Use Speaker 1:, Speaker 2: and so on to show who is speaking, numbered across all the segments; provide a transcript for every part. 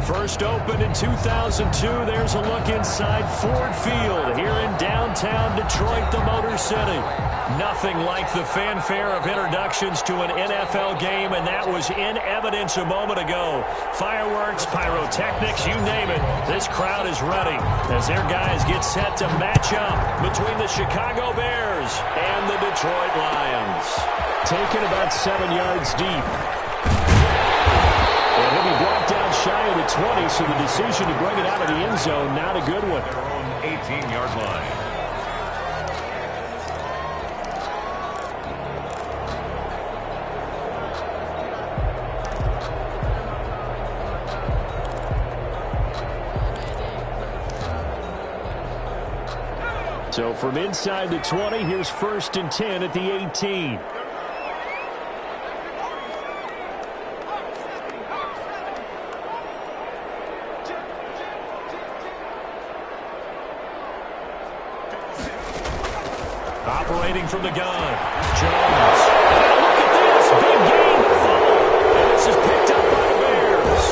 Speaker 1: First opened in 2002, there's a look inside Ford Field here in downtown Detroit, the Motor City. Nothing like the fanfare of introductions to an NFL game, and that was in evidence a moment ago. Fireworks, pyrotechnics, you name it. This crowd is ready as their guys get set to match up between the Chicago Bears and the Detroit Lions. Taken about 7 yards deep. And he'll be brought down shy of the 20, so the decision to bring it out of the end zone, not a good one.
Speaker 2: Their own 18-yard line.
Speaker 1: So from inside the 20, here's 1st and 10 at the 18. Operating from the gun, Jones. Look at this, big gain. And this is picked up by the Bears.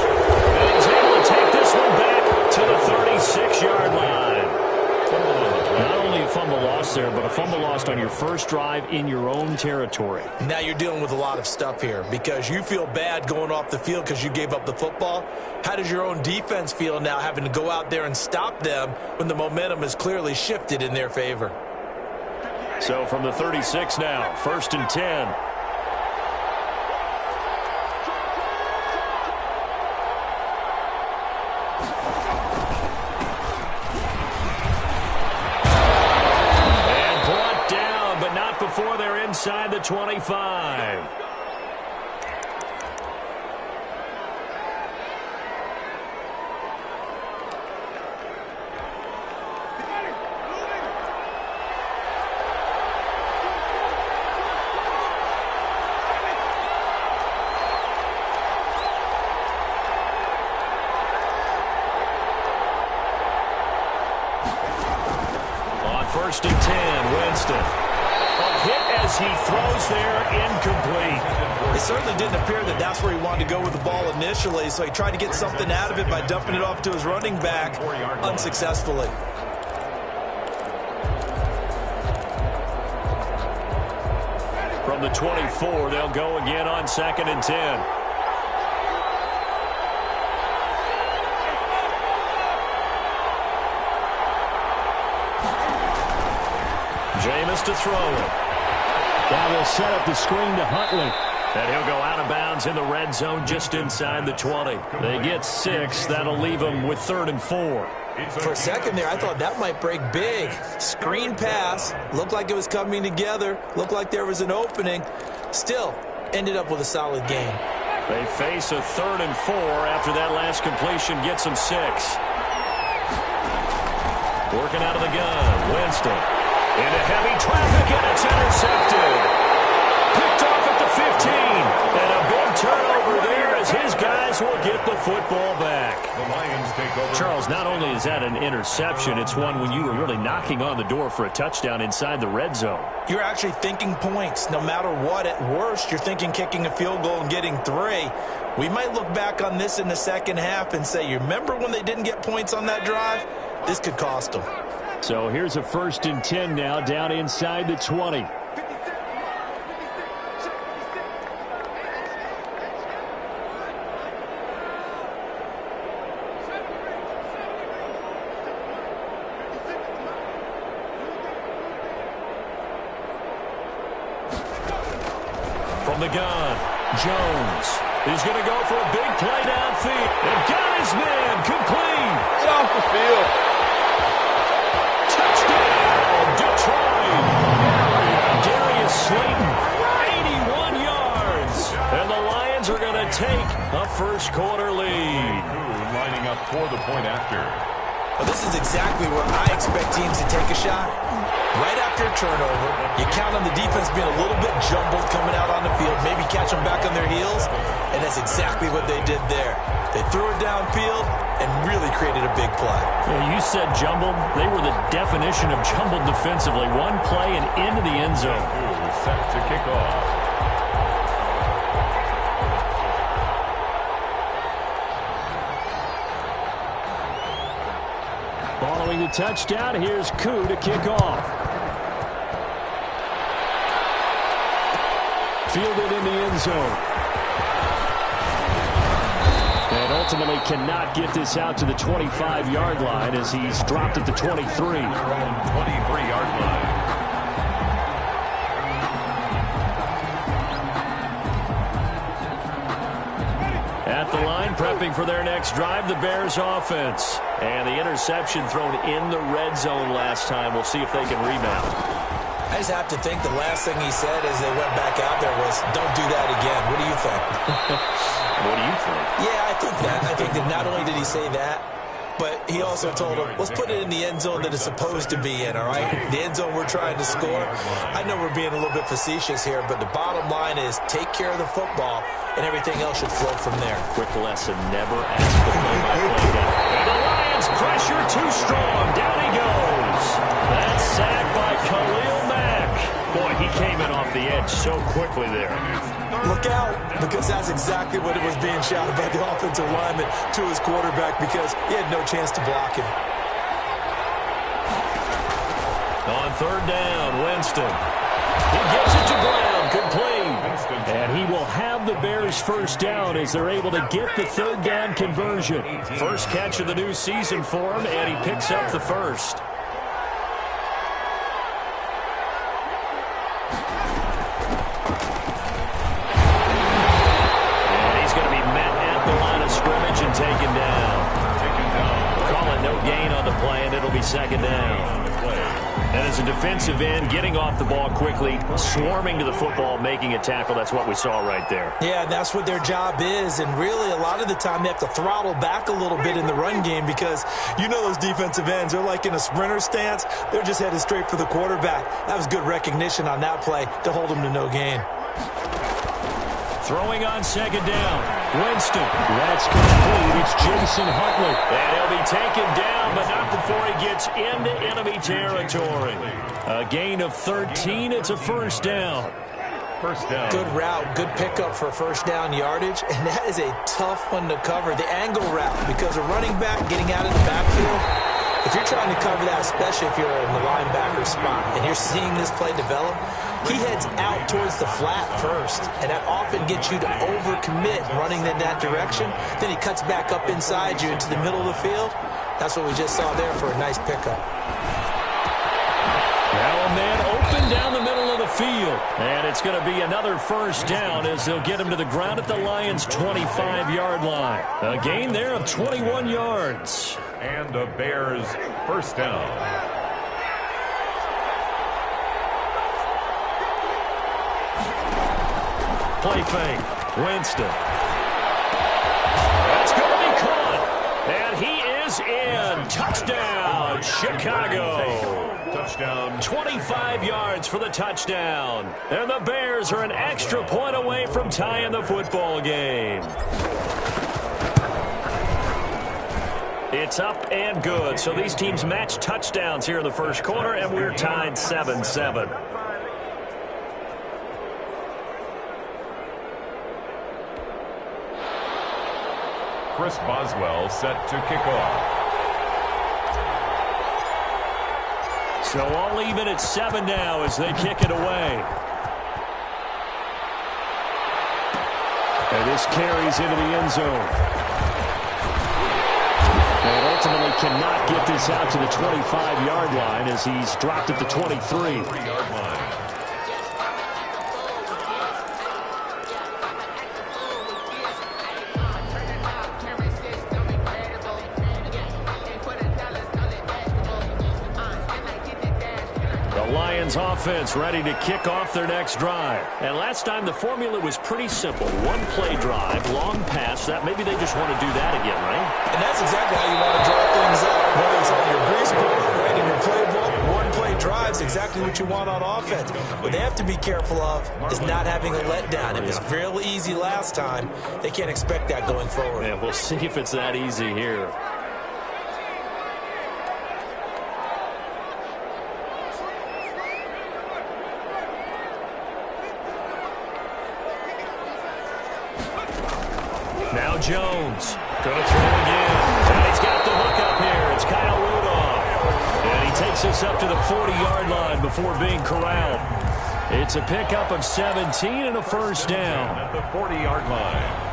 Speaker 1: And he's able to take this one back to the 36-yard line. Not only a fumble loss there, but a fumble lost on your first drive in your own territory.
Speaker 3: Now you're dealing with a lot of stuff here because you feel bad going off the field because you gave up the football. How does your own defense feel now having to go out there and stop them when the momentum is clearly shifted in their favor?
Speaker 1: So from the 36 now, 1st and 10. And brought down, but not before they're inside the 25. First and 10, Winston. A hit as he throws there, incomplete.
Speaker 3: It certainly didn't appear that that's where he wanted to go with the ball initially, so he tried to get something out of it by dumping it off to his running back unsuccessfully.
Speaker 1: From the 24, they'll go again on 2nd and 10. Jameis to throw it.
Speaker 4: Now they'll set up the screen to Huntley.
Speaker 1: And he'll go out of bounds in the red zone just inside the 20. They get 6. That'll leave them with 3rd and 4.
Speaker 3: For a second there, I thought that might break big. Screen pass. Looked like it was coming together. Looked like there was an opening. Still, ended up with a solid game.
Speaker 1: They face a 3rd and 4 after that last completion gets them 6. Working out of the gun, Winston. Into heavy traffic, and it's intercepted. Picked off at the 15. And a big turnover there as his guys will get the football back.
Speaker 2: The Lions take over.
Speaker 1: Charles, not only is that an interception, it's one when you were really knocking on the door for a touchdown inside the red zone.
Speaker 3: You're actually thinking points. No matter what, at worst, you're thinking kicking a field goal and getting 3. We might look back on this in the second half and say, you remember when they didn't get points on that drive? This could cost them.
Speaker 4: So here's a 1st and 10 now, down inside the 20.
Speaker 1: From the gun, Jones is going to go for a big play downfield. And got his man complete.
Speaker 5: Get off the field.
Speaker 1: Detroit. Darius Slayton, 81 yards. And the Lions are going to take a first quarter lead.
Speaker 2: Lining up for the point after.
Speaker 3: Well, this is exactly where I expect teams to take a shot. Right after a turnover, you count on the defense being a little bit jumbled coming out on the field, maybe catch them back on their heels, and that's exactly what they did there. They threw it downfield and really created a big play.
Speaker 1: Yeah, you said jumbled. They were the definition of jumbled defensively. One play and into the end zone.
Speaker 2: Set to kick off.
Speaker 4: Following the touchdown, here's Koo to kick off. Fielded in the end zone. And ultimately cannot get this out to the 25-yard line as he's dropped at the 23.
Speaker 2: Around 23-yard line.
Speaker 1: At the line, prepping for their next drive, the Bears offense. And the interception thrown in the red zone last time. We'll see if they can rebound.
Speaker 3: I just have to think the last thing he said as they went back out there was, don't do that again. What do you think?
Speaker 1: What do you think?
Speaker 3: Yeah, I think that. I think that not only did he say that, but he also told him, let's put it in the end zone that it's supposed to be in, all right? The end zone we're trying to score. I know we're being a little bit facetious here, but the bottom line is take care of the football, and everything else should flow from there.
Speaker 1: Quick lesson, never ask the play-by-play guy. And the Lions pressure too strong. Down he goes. That's sacked by Khalil Mack. Boy, he came in off the edge so quickly there.
Speaker 3: Look out, because that's exactly what it was being shouted by the offensive lineman to his quarterback because he had no chance to block him.
Speaker 1: On third down, Winston. He gives it to Brown, complete.
Speaker 4: And he will have the Bears first down as they're able to get the third down conversion.
Speaker 1: First catch of the new season for him, and he picks up the first. And he's going to be met at the line of scrimmage and taken down. Call it no gain on the play, and it'll be second down. And as a defensive end, getting off the ball quickly, swarming to the football, making a tackle, that's what we saw right there.
Speaker 3: Yeah, that's what their job is, and really a lot of the time they have to throttle back a little bit in the run game because you know those defensive ends, they're like in a sprinter stance. They're just headed straight for the quarterback. That was good recognition on that play to hold them to no gain.
Speaker 1: Throwing on second down. Winston. That's complete. It's Jason Huntley. And he'll be taken down, but not before he gets into enemy territory. A gain of 13. It's a first down.
Speaker 2: First down.
Speaker 3: Good route, good pickup for first down yardage, and that is a tough one to cover. The angle route, because a running back getting out of the backfield, if you're trying to cover that, especially if you're in the linebacker spot, and you're seeing this play develop, he heads out towards the flat first, and that often gets you to overcommit running in that direction. Then he cuts back up inside you into the middle of the field. That's what we just saw there for a nice pickup.
Speaker 1: Now a man open down the middle of the field. And it's going to be another first down as they'll get him to the ground at the Lions' 25-yard line. A gain there of 21 yards.
Speaker 2: And the Bears first down.
Speaker 1: Play fake. Winston. That's going to be caught. And he is in. Touchdown, Chicago.
Speaker 2: Touchdown.
Speaker 1: 25 yards for the touchdown. And the Bears are an extra point away from tying the football game. It's up and good. So these teams match touchdowns here in the first quarter, and we're tied 7-7.
Speaker 2: Chris Boswell set to kick off.
Speaker 1: So all even at 7 now as they kick it away. And this carries into the end zone. And ultimately cannot get this out to the 25-yard line as he's dropped at the 23. Offense ready to kick off their next drive. And last time the formula was pretty simple. One play drive, long pass. That maybe they just want to do that again, right?
Speaker 3: And that's exactly how you want to draw things up. Whether it's on your grease board, right in your playbook, one play drives exactly what you want on offense. What they have to be careful of is not having a letdown. It was real easy last time. They can't expect that going forward.
Speaker 1: Yeah, we'll see if it's that easy here. Now Jones going to throw again. And he's got the hook up here. It's Kyle Rudolph. And he takes us up to the 40-yard line before being corralled. It's a pickup of 17 and a first down.
Speaker 2: At the 40-yard line.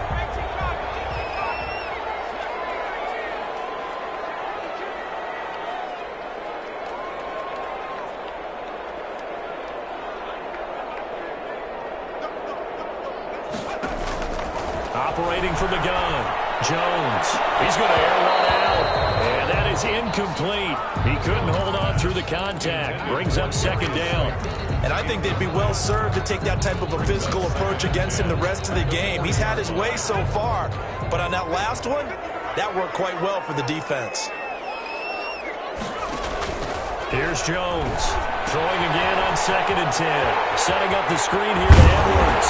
Speaker 1: Operating from the gun, Jones. He's going to air one out, and that is incomplete. He couldn't hold on through the contact. Brings up second down.
Speaker 3: And I think they'd be well served to take that type of a physical approach against him the rest of the game. He's had his way so far, but on that last one, that worked quite well for the defense.
Speaker 1: Here's Jones. Throwing again on 2nd and 10. Setting up the screen here to Edwards.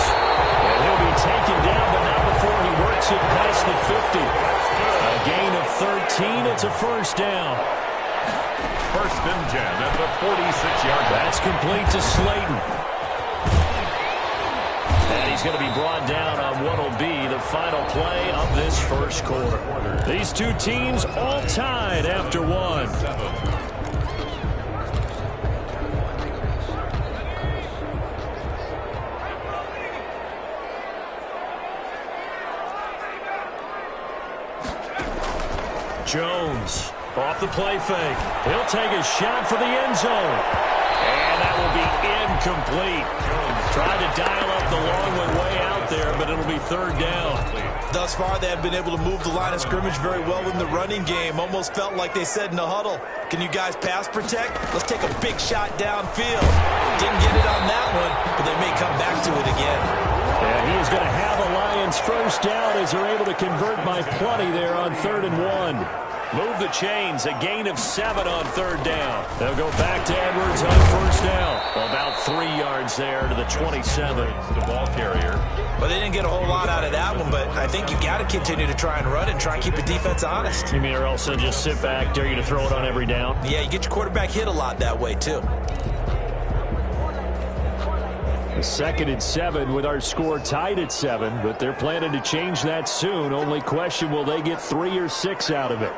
Speaker 1: And he'll be taken down, but not before he works it past the 50. A gain of 13. It's a first down.
Speaker 2: First and 10 at the 46-yard line.
Speaker 1: That's complete to Slayton. And he's going to be brought down on what will be the final play of this first quarter. These two teams all tied after one. Jones off the play fake. He'll take a shot for the end zone. And that will be incomplete. Tried to dial up the long one way out there, but it'll be third down.
Speaker 3: Thus far, they have been able to move the line of scrimmage very well in the running game. Almost felt like they said in the huddle, can you guys pass protect? Let's take a big shot downfield. Didn't get it on that one, but they may come back to it again.
Speaker 1: Yeah, he is going to have a Lions first down as they're able to convert by plenty there on 3rd and 1. Move the chains, a gain of 7 on 3rd down. They'll go back to Edwards on 1st down. About 3 yards there to the 27.
Speaker 2: The ball carrier.
Speaker 3: Well, they didn't get a whole lot out of that one, but I think you got to continue to try and run and try and keep the defense honest.
Speaker 1: You mean or else they'll just sit back, dare you to throw it on every down?
Speaker 3: Yeah, you get your quarterback hit a lot that way, too.
Speaker 1: 2nd and 7 with our score tied at 7, but they're planning to change that soon. Only question, will they get 3 or 6 out of it?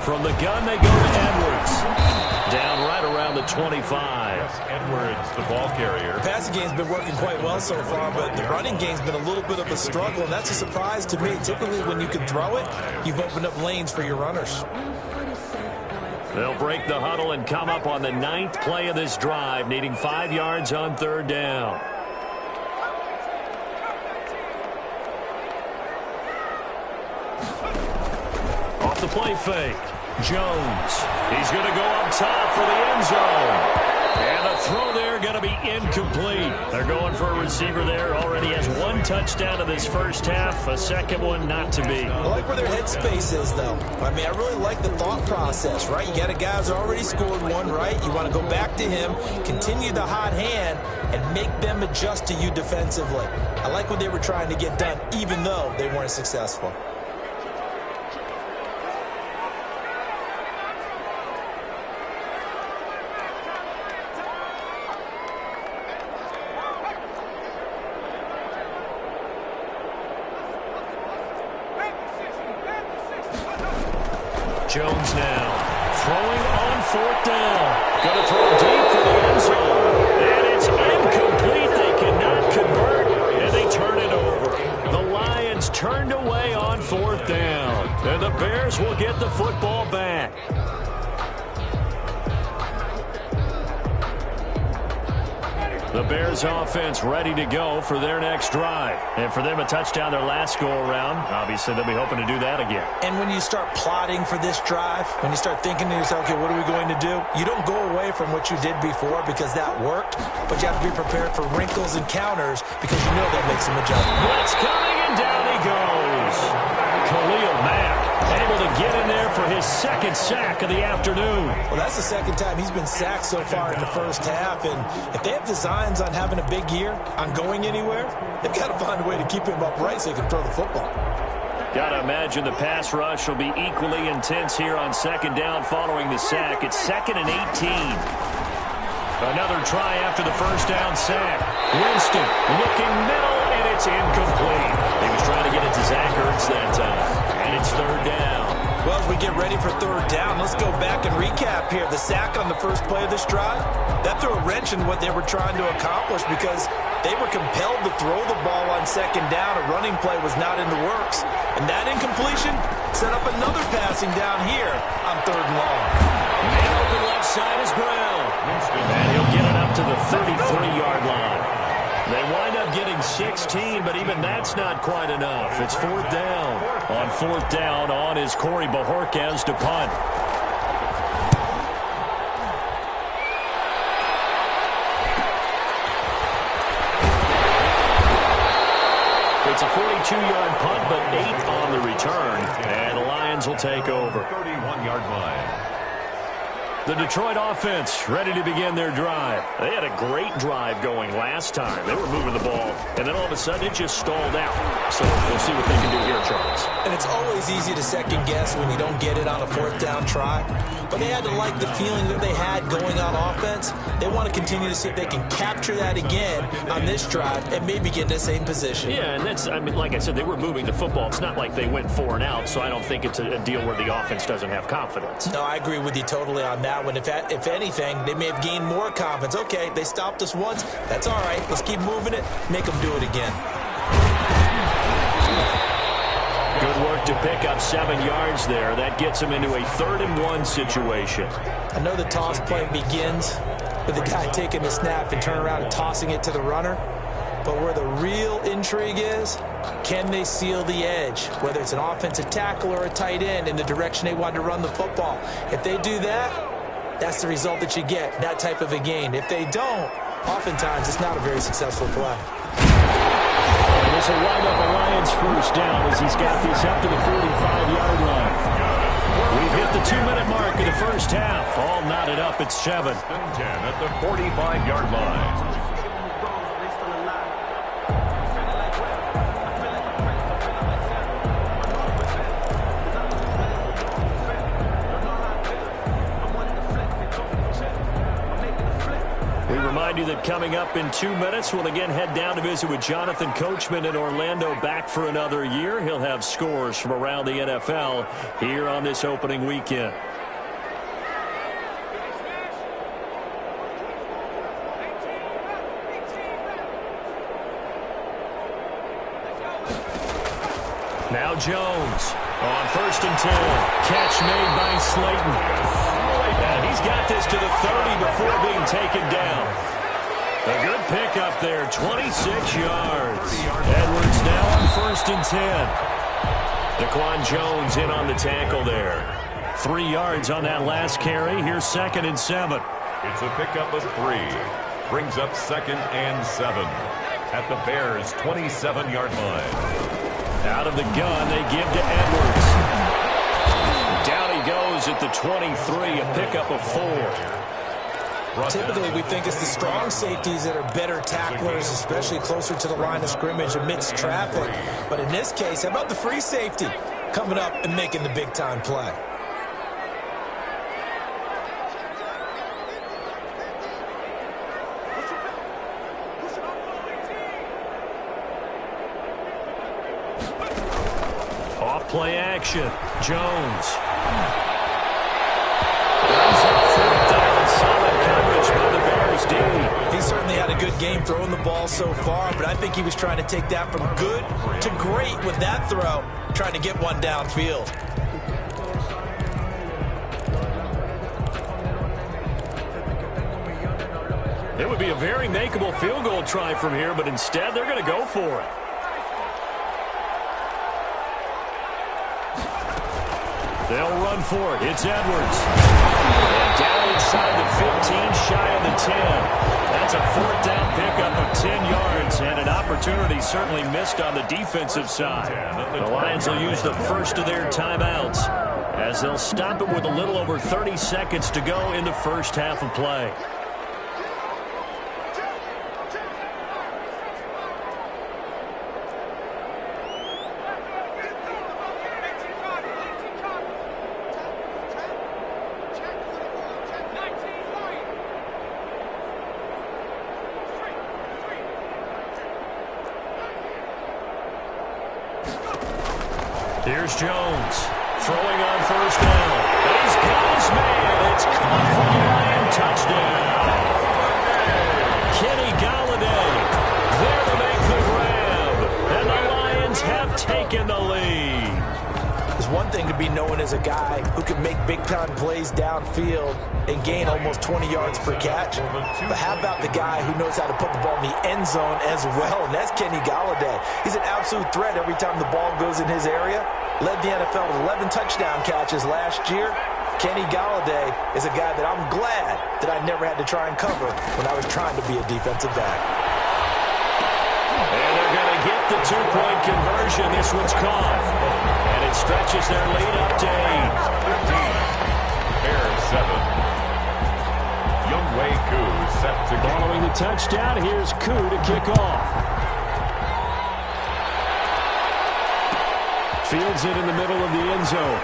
Speaker 1: From the gun, they go to Edwards. Down right around the 25.
Speaker 2: Edwards, the ball carrier.
Speaker 3: The passing game's been working quite well so far, but the running game's been a little bit of a struggle, and that's a surprise to me. Typically, when you can throw it, you've opened up lanes for your runners.
Speaker 1: They'll break the huddle and come up on the 9th play of this drive, needing 5 yards on 3rd down. Off the play fake. Jones. He's going to go up top for the end zone. And the throw there going to be incomplete. They're going for a receiver there. Already has 1 touchdown in this first half. A second one not to be.
Speaker 3: I like where their headspace is, though. I mean, I really like the thought process, right? You got a guy who's already scored 1, right? You want to go back to him, continue the hot hand, and make them adjust to you defensively. I like what they were trying to get done, even though they weren't successful.
Speaker 1: Jones now throwing on 4th down. Going to throw deep for the end zone. And it's incomplete. They cannot convert, and they turn it over. The Lions turned away on 4th down. And the Bears will get the football back. The Bears offense ready to go for their next drive. And for them, a touchdown their last go-around. Obviously, they'll be hoping to do that again.
Speaker 3: And when you start plotting for this drive, when you start thinking to yourself, okay, what are we going to do? You don't go away from what you did before because that worked, but you have to be prepared for wrinkles and counters because you know they'll make some adjustments.
Speaker 1: Blitz coming, and down he goes. Khalil Mack able to get in there for his 2nd sack of the afternoon.
Speaker 3: Well, that's the 2nd time he's been sacked so far in the first half, and if they have designs on having a big year, on going anywhere, they've got to find a way to keep him upright so he can throw the football.
Speaker 1: Got to imagine the pass rush will be equally intense here on 2nd down following the sack. It's 2nd and 18. Another try after the first down sack. Winston looking middle, and it's incomplete. He was trying to get it to Zach Ertz that time. And it's 3rd down.
Speaker 3: Well, as we get ready for 3rd down, let's go back and recap here. The sack on the first play of this drive, that threw a wrench in what they were trying to accomplish because they were compelled to throw the ball on 2nd down. A running play was not in the works. And that incompletion set up another passing down here on 3rd and long.
Speaker 1: Man open left side is Brown. And he'll get it up to the 33-yard line. They wind up getting 16, but even that's not quite enough. It's 4th down. On 4th down, on is Corey Bajorquez to punt. It's a 42-yard punt, but 8 on the return. And the Lions will take over.
Speaker 2: 31-yard line.
Speaker 1: The Detroit offense ready to begin their drive. They had a great drive going last time. They were moving the ball, and then all of a sudden it just stalled out. So we'll see what they can do here, Charles.
Speaker 3: And it's always easy to second guess when you don't get it on a 4th down try. But they had to like the feeling that they had going on offense. They want to continue to see if they can capture that again on this drive and maybe get in the same position.
Speaker 1: Yeah, and that's, I mean, like I said, they were moving the football. It's not like they went 4 and out, so I don't think it's a deal where the offense doesn't have confidence.
Speaker 3: No, I agree with you totally on that one. If anything, they may have gained more confidence. Okay, they stopped us once. That's all right. Let's keep moving it. Make them do it again.
Speaker 1: Good work to pick up 7 yards there. That gets him into a 3rd-and-1 situation.
Speaker 3: I know the toss play begins with the guy taking the snap and turning around and tossing it to the runner. But where the real intrigue is, can they seal the edge, whether it's an offensive tackle or a tight end, in the direction they want to run the football? If they do that, that's the result that you get, that type of a gain. If they don't, oftentimes it's not a very successful play.
Speaker 4: And this will wind up a Lions first down as he's got this up to the 45-yard line.
Speaker 1: We've hit the 2-minute mark of the first half. All knotted up at 7.
Speaker 2: 10 at the 45-yard line.
Speaker 1: Remind you that coming up in 2 minutes, we'll again head down to visit with Jonathan Coachman in Orlando, back for another year. He'll have scores from around the NFL here on this opening weekend. Now Jones on 1st and 10. Catch made by Slayton. And he's got this to the 30 before being taken down. A good pickup there, 26 yards. Edwards now on 1st and 10. Daquan Jones in on the tackle there. 3 yards on that last carry. Here's 2nd and 7.
Speaker 2: It's a pickup of 3. Brings up 2nd and 7 at the Bears' 27-yard line.
Speaker 1: Out of the gun, they give to Edwards. Down he goes at the 23, a pickup of 4.
Speaker 3: Typically, we think it's the strong safeties that are better tacklers, especially closer to the line of scrimmage amidst traffic. But in this case, how about the free safety coming up and making the big-time play?
Speaker 1: Off-play action. Jones. Solid coverage by the Bears D.
Speaker 3: He certainly had a good game throwing the ball so far, but I think he was trying to take that from good to great with that throw, trying to get one downfield.
Speaker 1: It would be a very makeable field goal try from here, but instead they're going to go for it. They'll run for it. It's Edwards. And down inside the 15, shy of the 10. That's a 4th down pickup of 10 yards, and an opportunity certainly missed on the defensive side. The Lions will use the first of their timeouts as they'll stop it with a little over 30 seconds to go in the first half of play. Here's Jones throwing on 1st down. He's got his man. It's caught for the Lion touchdown. Kenny Golladay there to make the grab. And the Lions have taken the lead.
Speaker 3: It's one thing to be known as a guy who can make big-time plays downfield and gain almost 20 yards per catch. But how about the guy who knows how to put the ball in the end zone as well? And that's Kenny Golladay. He's an absolute threat every time the ball goes in his area. Led the NFL with 11 touchdown catches last year. Kenny Golladay is a guy that I'm glad that I never had to try and cover when I was trying to be a defensive back.
Speaker 1: And they're going to get the 2-point conversion. This one's caught. And it stretches their lead up to 8.
Speaker 2: 15. Bears 7. Younghoe Koo set to go.
Speaker 4: Following the touchdown, here's Koo to kick off. Fields it in the middle of the end zone.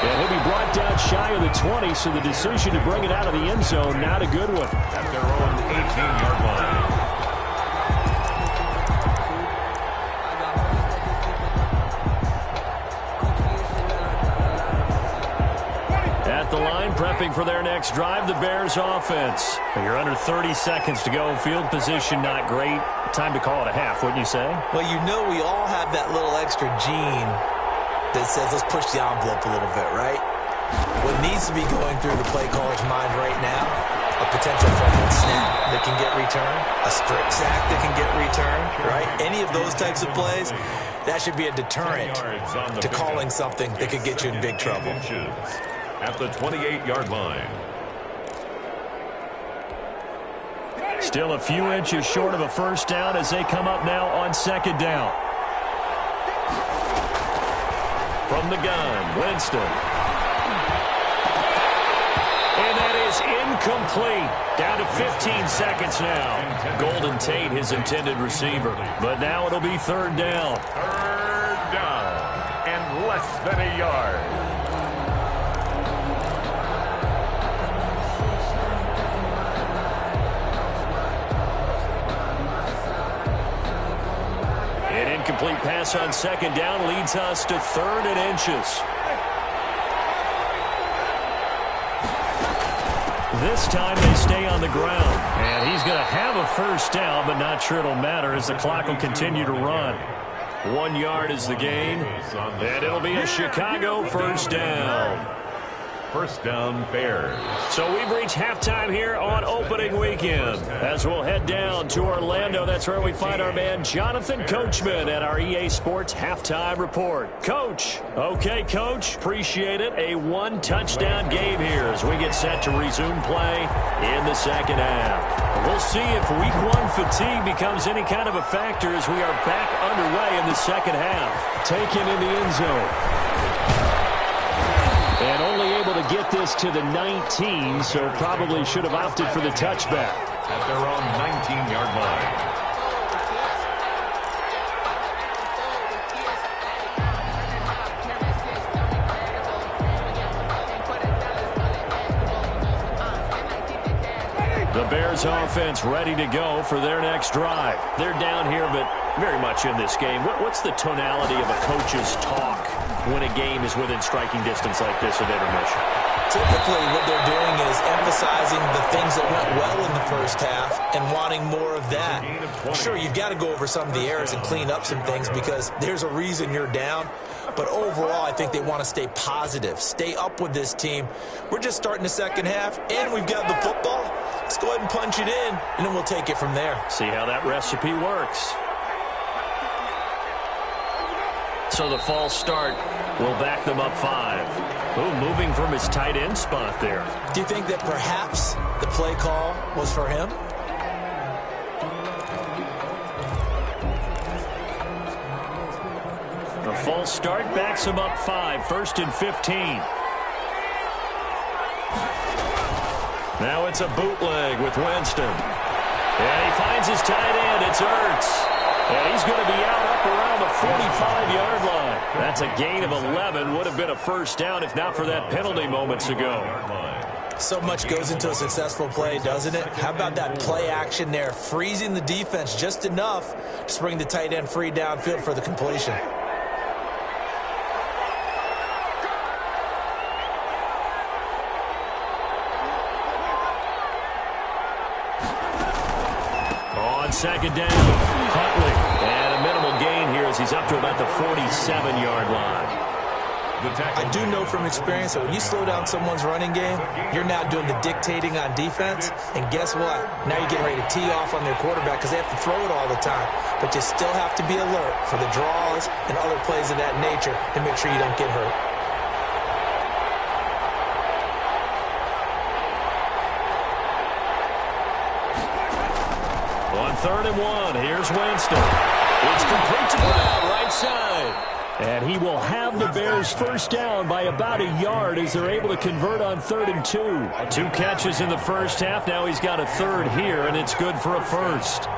Speaker 4: And he'll be brought down shy of the 20, so the decision to bring it out of the end zone, not a good one.
Speaker 2: At their own 18-yard line.
Speaker 1: At the line, prepping for their next drive, the Bears offense. You're under 30 seconds to go. Field position not great. Time to call it a half, wouldn't you say?
Speaker 3: Well, you know we all have that little extra gene that says let's push the envelope a little bit, right? What needs to be going through the play caller's mind right now, a potential fumble snap that can get returned, a strip sack that can get returned, right? Any of those types of plays, that should be a deterrent to calling something that could get you in big trouble.
Speaker 2: At the 28-yard line.
Speaker 1: Still a few inches short of a first down as they come up now on second down. From the gun, Winston. And that is incomplete. Down to 15 seconds now. Golden Tate, his intended receiver. But now it'll be third down.
Speaker 2: Third down and less than a yard.
Speaker 1: An incomplete pass on second down leads us to third and inches. This time they stay on the ground. And he's going to have a first down, but not sure it'll matter as the clock will continue to run. 1 yard is the gain, and it'll be a Chicago first down.
Speaker 2: First down, Bears.
Speaker 1: So we've reached halftime here on opening weekend. As we'll head down to Orlando, that's where we find our man Jonathan Coachman at our EA Sports Halftime Report. Coach. Okay, Coach. Appreciate it. A one-touchdown game here as we get set to resume play in the second half. We'll see if Week 1 fatigue becomes any kind of a factor as we are back underway in the second half. Taken in the end zone. And only able to get this to the 19, so probably should have opted for the touchback.
Speaker 2: At their own 19-yard line.
Speaker 1: The Bears offense ready to go for their next drive. They're down here, but very much in this game. What's the tonality of a coach's talk when a game is within striking distance like this at intermission?
Speaker 3: Typically, what they're doing is emphasizing the things that went well in the first half and wanting more of that. Sure, you've got to go over some of the errors and clean up some things because there's a reason you're down. But overall, I think they want to stay positive, stay up with this team. We're just starting the second half, and we've got the football. Let's go ahead and punch it in, and then we'll take it from there.
Speaker 1: See how that recipe works. So the false start will back them up 5. Ooh, moving from his tight end spot there.
Speaker 3: Do you think that perhaps the play call was for him?
Speaker 1: A false start backs him up 5. First and 15. Now it's a bootleg with Winston. And he finds his tight end. It's Ertz. And he's going to be out up around the 45-yard line. That's a gain of 11. Would have been a first down if not for that penalty moments ago.
Speaker 3: So much goes into a successful play, doesn't it? How about that play action there? Freezing the defense just enough to bring the tight end free downfield for the completion.
Speaker 1: On second down, Huntley. And a minimal gain here as he's up to about the 47-yard line.
Speaker 3: I do know from experience that when you slow down someone's running game, you're now doing the dictating on defense. And guess what? Now you're getting ready to tee off on their quarterback because they have to throw it all the time. But you still have to be alert for the draws and other plays of that nature to make sure you don't get hurt.
Speaker 1: On 3rd and 1, here's Winston. It's complete to Brown, right side. And he will have the Bears first down by about a yard as they're able to convert on 3rd and 2. 2 catches in the first half. Now he's got a third here, and it's good for a first.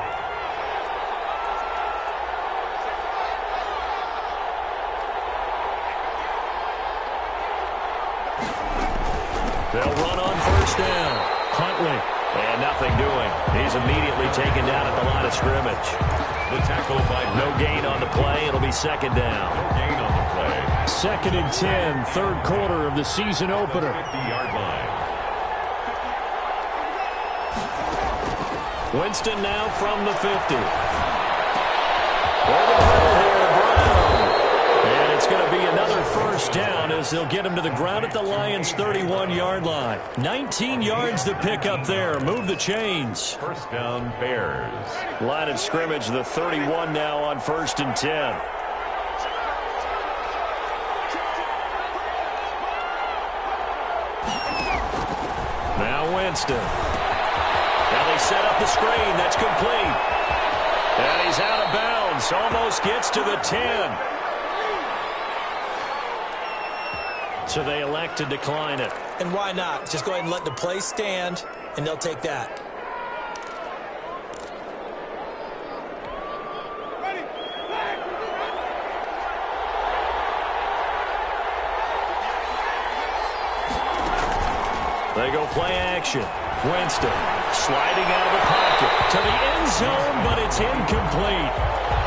Speaker 1: They'll run on first down. Huntley. And nothing doing. He's immediately taken down at the line of scrimmage.
Speaker 2: The tackle by
Speaker 1: no gain on the play. It'll be second down.
Speaker 2: No gain on the play.
Speaker 1: 2nd and 10, third quarter of the season opener.
Speaker 2: 50-yard line.
Speaker 1: Winston now from the 50. Over the middle here to Brown. And it's going to be another first down as they'll get him to the ground at the Lions' 31-yard line. 19 yards to pick up there. Move the chains.
Speaker 2: First down, Bears.
Speaker 1: Line of scrimmage, the 31 now on 1st and 10. Now Winston. Now they set up the screen. That's complete. And he's out of bounds. Almost gets to the 10. So they elect to decline it.
Speaker 3: And why not? Just go ahead and let the play stand, and they'll take that.
Speaker 1: They go play action. Winston sliding out of the pocket to the end zone, but it's incomplete.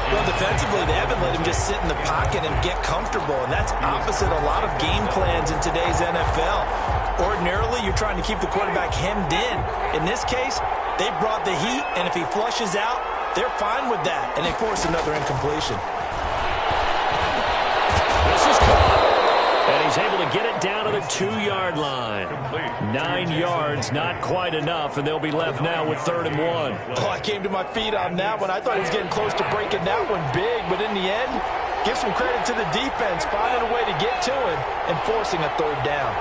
Speaker 3: Well, defensively, they haven't let him just sit in the pocket and get comfortable, and that's opposite a lot of game plans in today's NFL. Ordinarily, you're trying to keep the quarterback hemmed in. In this case, they brought the heat, and if he flushes out, they're fine with that, and they force another incompletion.
Speaker 1: This is caught. And he's able to get it down to the 2-yard line. 9 yards, not quite enough, and they'll be left now with 3rd and 1.
Speaker 3: Oh, I came to my feet on that one. I thought he was getting close to breaking that one big, but in the end, give some credit to the defense, finding a way to get to him and forcing a 3rd down.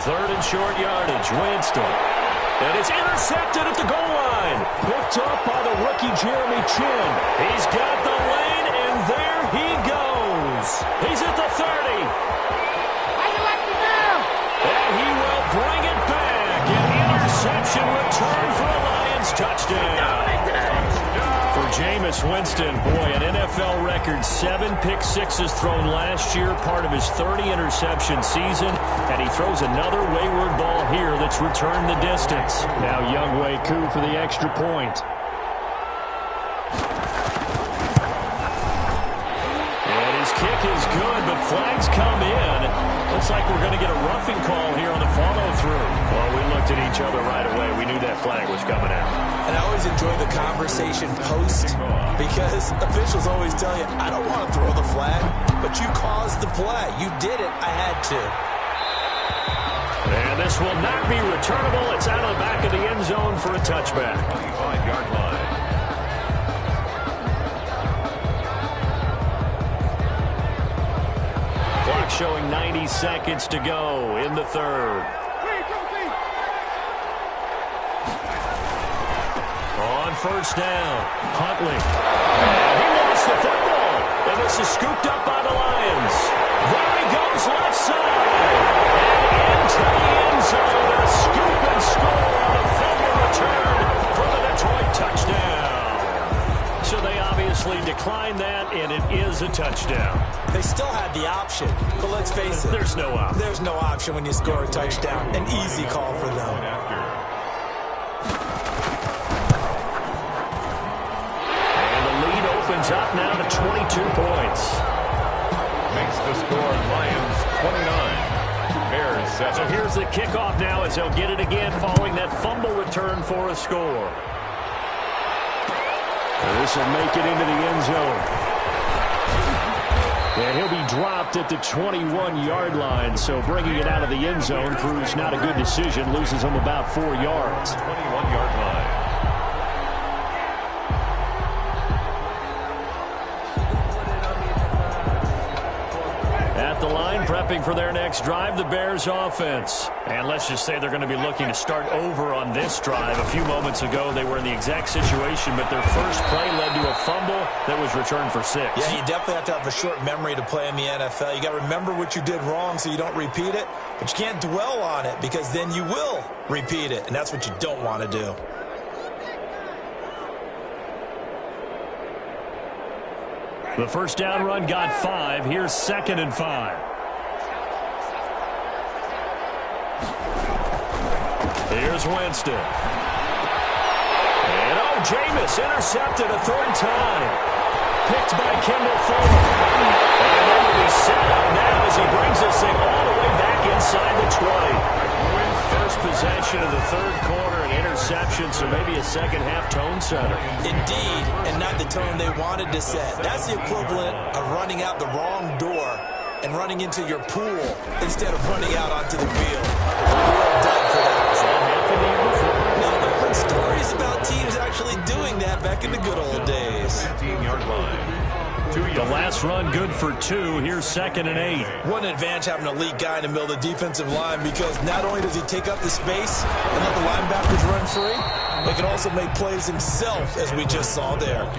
Speaker 1: Third and short yardage, Winston. And it's intercepted at the goal line. Picked up by the rookie Jeremy Chin. He's got the lane, and there he goes. He's at the 30. And he will bring it back. An interception return for a Lions touchdown. For Jameis Winston, boy, an NFL record 7 pick-sixes thrown last year, part of his 30-interception season, and he throws another wayward ball here that's returned the distance. Now Younghoe Koo for the extra point. And his kick is good, but flags come in. Looks like we're going to get a roughing call here on the follow-through. Well, we looked at each other right away. We knew that flag was coming out.
Speaker 3: And I always enjoy the conversation post because officials always tell you, I don't want to throw the flag, but you caused the play. You did it. I had to.
Speaker 1: And this will not be returnable. It's out of the back of the end zone for a touchback.
Speaker 2: 25-yard line.
Speaker 1: Clock showing 90 seconds to go in the 3rd. On 1st down, Huntley. He lost the football, and this is scooped up by the Lions. There he goes left side, and into the end zone. A scoop and score on a fumble return for the Detroit touchdown. So they obviously declined that, and it is a touchdown.
Speaker 3: They still had the option, but let's face it.
Speaker 1: There's no option.
Speaker 3: There's no option when you score a touchdown. An easy call for them.
Speaker 1: Up now to 22 points.
Speaker 2: Makes the score Lions 29. Bears 7.
Speaker 1: So here's the kickoff now as they'll get it again following that fumble return for a score. This will make it into the end zone. And he'll be dropped at the 21-yard line, so bringing it out of the end zone proves not a good decision. Loses him about 4 yards.
Speaker 2: 21-yard line.
Speaker 1: The line prepping for their next drive, the Bears offense. And let's just say they're going to be looking to start over on this drive. A few moments ago, they were in the exact situation, but their first play led to a fumble that was returned for 6.
Speaker 3: Yeah, you definitely have to have a short memory to play in the NFL. You got to remember what you did wrong so you don't repeat it, but you can't dwell on it because then you will repeat it, and that's what you don't want to do.
Speaker 1: The first down run got 5. Here's 2nd and 5. Here's Winston. And Jameis intercepted a 3rd time. Picked by Kendall Fuller. And they will be He's set up now as he brings this thing all the way back inside the 20. First possession of the third quarter, an interception, so maybe a second-half tone setter.
Speaker 3: Indeed, and not the tone they wanted to set. That's the equivalent of running out the wrong door and running into your pool instead of running out onto the field. Well done for that. Now, I've heard stories about teams actually doing that back in the good old days.
Speaker 2: 15-yard line.
Speaker 1: The last run good for 2. Here's 2nd and 8.
Speaker 3: What an advantage having an elite guy in the middle of the defensive line, because not only does he take up the space and let the linebackers run free, but he can also make plays himself, as we just saw there.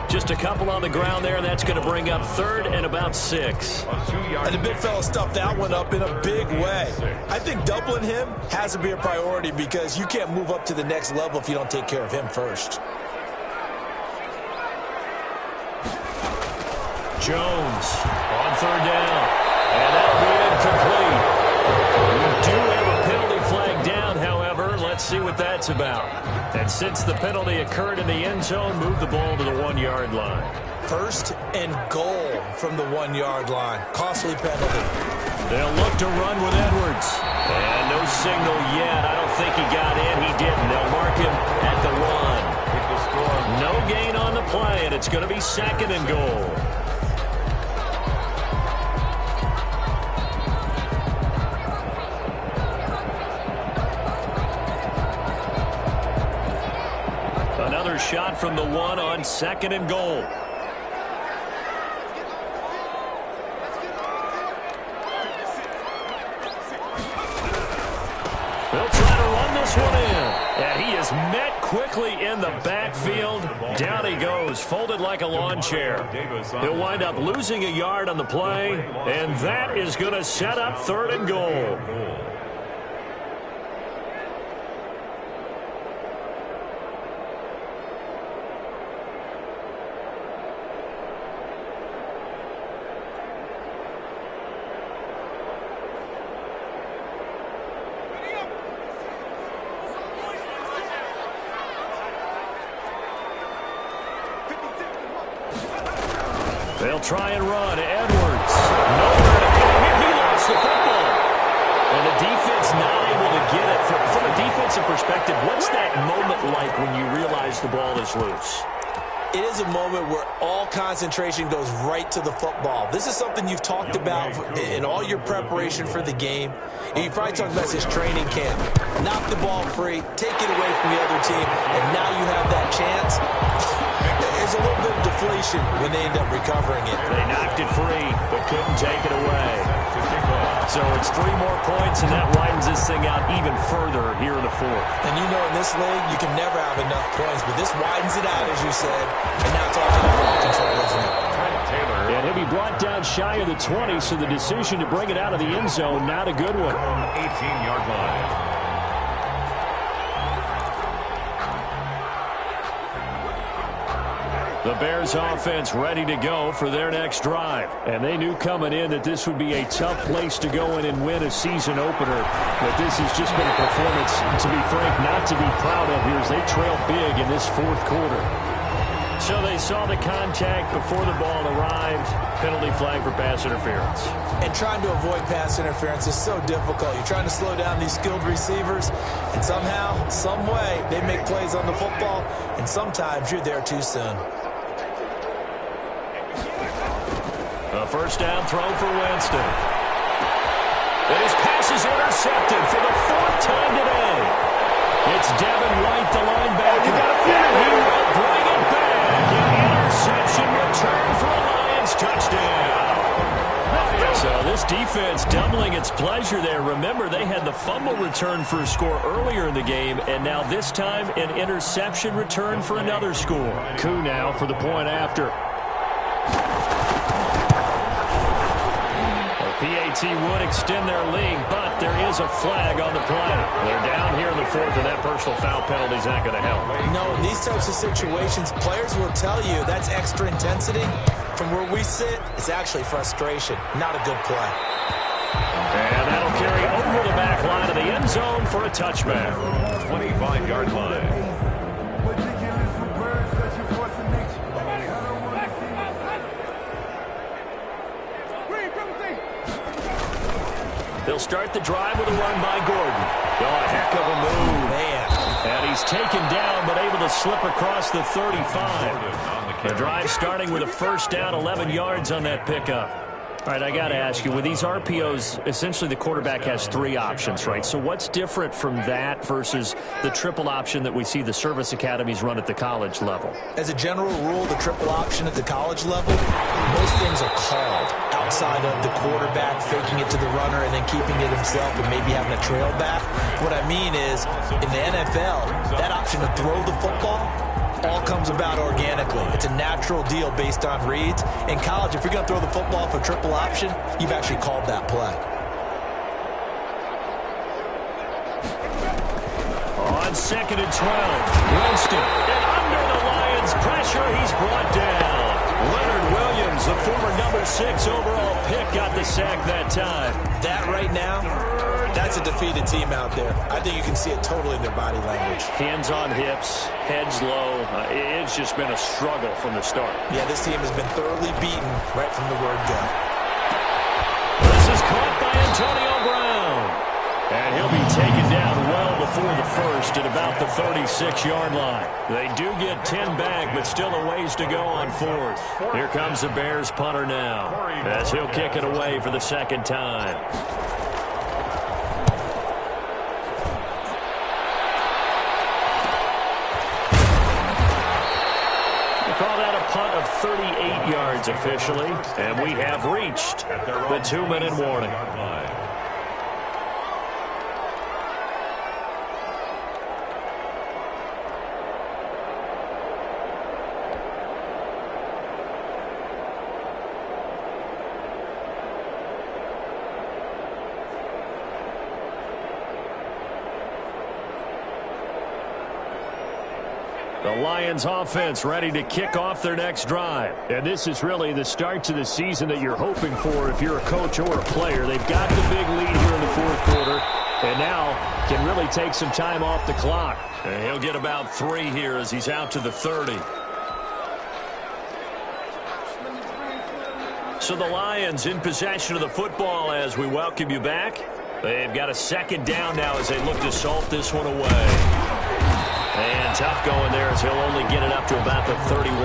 Speaker 1: Just a couple on the ground there. That's going to bring up 3rd and about 6.
Speaker 3: And the big fella stuffed that one up in a big way. I think doubling him has to be a priority, because you can't move up to the next level if you don't take care of him first.
Speaker 1: Jones on 3rd down, and that'll be incomplete. We do have a penalty flag down, however. Let's see what that's about. And since the penalty occurred in the end zone, move the ball to the 1-yard line.
Speaker 3: 1st and goal from the 1-yard line. Costly penalty.
Speaker 1: They'll look to run with Edwards. And no signal yet. I don't think he got in. He didn't. They'll mark him at the 1. No gain on the play, and it's going to be 2nd and goal. Another shot from the 1 on 2nd and goal. They'll try to run this one in. And he is met quickly in the backfield. Down he goes, folded like a lawn chair. He'll wind up losing a yard on the play, and that is going to set up 3rd and goal. They'll try and run. Edwards. Nowhere to go here. He lost the football. And the defense not able to get it. From a defensive perspective, what's that moment like when you realize the ball is loose?
Speaker 3: It is a moment where all concentration goes right to the football. This is something you've talked about in all your preparation for the game. And you probably talked about this training camp. Knock the ball free, take it away from the other team, and now you have that chance. There's a little bit of deflation when they end up recovering it.
Speaker 1: They knocked it free, but couldn't take it away. So it's 3 more points, and that widens this thing out even further here in the 4th.
Speaker 3: And you know, in this league, you can never have enough points, but this widens it out, as you said, and now it's all about ball control, isn't it?
Speaker 1: And he'll be brought down shy of the 20, so the decision to bring it out of the end zone, not a good one.
Speaker 2: 18-yard line.
Speaker 1: The Bears offense ready to go for their next drive. And they knew coming in that this would be a tough place to go in and win a season opener. But this has just been a performance, to be frank, not to be proud of here as they trail big in this 4th quarter. So they saw the contact before the ball arrived. Penalty flag for pass interference.
Speaker 3: And trying to avoid pass interference is so difficult. You're trying to slow down these skilled receivers, and somehow, some way, they make plays on the football, and sometimes you're there too soon.
Speaker 1: A 1st down throw for Winston. And his pass is intercepted for the 4th time today. It's Devin White, the linebacker. And he will bring it back. An interception return for a Lions touchdown. So this defense doubling its pleasure there. Remember, they had the fumble return for a score earlier in the game, and now this time an interception return for another score. Coup now for the point after. PAT would extend their lead, but there is a flag on the play. They're down here in the 4th, and that personal foul penalty is not going to help.
Speaker 3: No, in these types of situations, players will tell you that's extra intensity. From where we sit, it's actually frustration, not a good play.
Speaker 1: And that'll carry over the back line of the end zone for a touchback.
Speaker 2: 25-yard line.
Speaker 1: They'll start the drive with a run by Gordon. Oh, a heck of a move.
Speaker 3: Man.
Speaker 1: And he's taken down, but able to slip across the 35. The drive starting with a first down, 11 yards on that pickup. All right, I got to ask you, with these RPOs, essentially the quarterback has 3 options, right? So what's different from that versus the triple option that we see the service academies run at the college level?
Speaker 3: As a general rule, the triple option at the college level, most things are called outside of the quarterback faking it to the runner and then keeping it himself and maybe having a trail back. What I mean is, in the NFL, that option to throw the football all comes about organically. It's a natural deal based on reads. In college, if you're going to throw the football for triple option, you've actually called that play.
Speaker 1: On 2nd and 12, Winston. And under the Lions' pressure, he's brought down. Leonard Williams, the former number 6 overall pick, got the sack that time.
Speaker 3: That right now, that's a defeated team out there. I think you can see it totally in their body language.
Speaker 1: Hands on hips, heads low. It's just been a struggle from the start.
Speaker 3: Yeah, this team has been thoroughly beaten right from the word go.
Speaker 1: This is caught by Antonio Brown. And he'll be taken down well before the first at about the 36-yard line. They do get 10 back, but still a ways to go on 4th. Here comes the Bears punter now, as he'll kick it away for the second time. Call that a punt of 38 yards officially, and we have reached the 2-minute warning. The Lions offense ready to kick off their next drive. And this is really the start to the season that you're hoping for if you're a coach or a player. They've got the big lead here in the 4th quarter and now can really take some time off the clock. And he'll get about 3 here as he's out to the 30. So the Lions in possession of the football as we welcome you back. They've got a 2nd down now as they look to salt this one away. And tough going there as he'll only get it up to about the 31.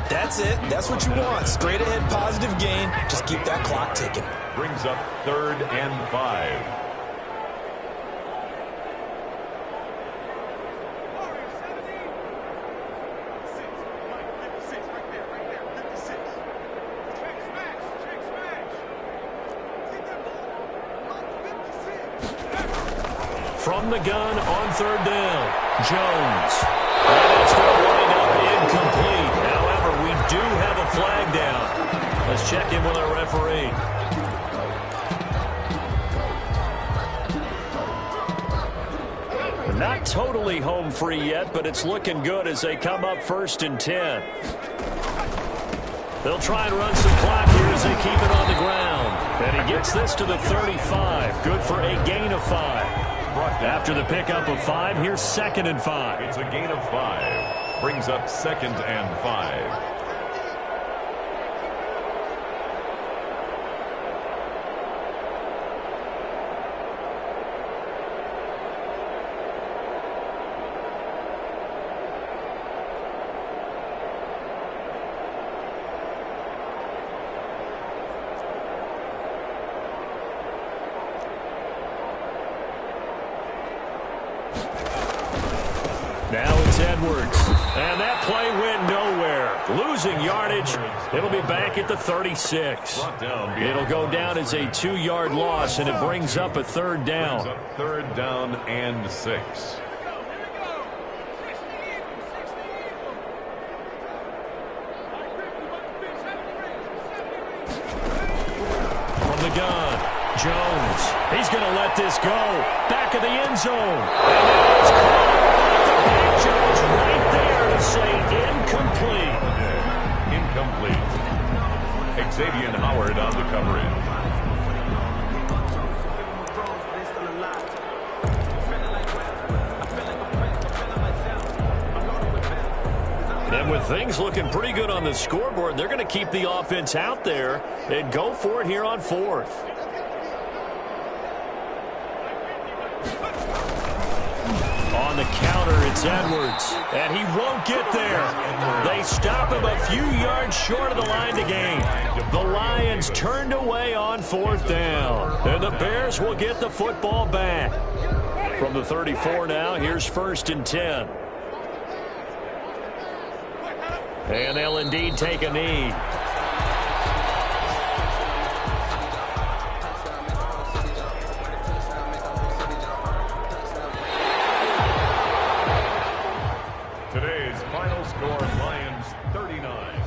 Speaker 3: That's it. That's what you want. Straight ahead positive gain. Just keep that clock ticking.
Speaker 2: Brings up 3rd and 5.
Speaker 1: From the gun on 3rd down, Jones. And it's going to wind up incomplete. However, we do have a flag down. Let's check in with our referee. Not totally home free yet, but it's looking good as they come up 1st and 10. They'll try and run some clock here as they keep it on the ground. And he gets this to the 35. Good for a gain of 5. After the pickup of 5, here's 2nd and 5.
Speaker 2: It's a gain of 5. Brings up 2nd and 5.
Speaker 1: Now it's Edwards. And that play went nowhere. Losing yardage. It'll be back at the 36. It'll go down as a 2-yard loss, and it brings up a 3rd down.
Speaker 2: 3rd down and 6.
Speaker 1: From the gun, Jones. He's going to let this go. Back of the end zone. And now it's caught. Jones right there to say incomplete.
Speaker 2: Incomplete. Xavier Howard on the coverage.
Speaker 1: And with things looking pretty good on the scoreboard, they're going to keep the offense out there and go for it here on 4th. On the counter, it's Edwards, and he won't get there. They stop him a few yards short of the line to gain. The Lions turned away on 4th down, and the Bears will get the football back. From the 34 now, here's 1st and 10. And they'll indeed take a knee.
Speaker 2: Today's final score, Lions 39,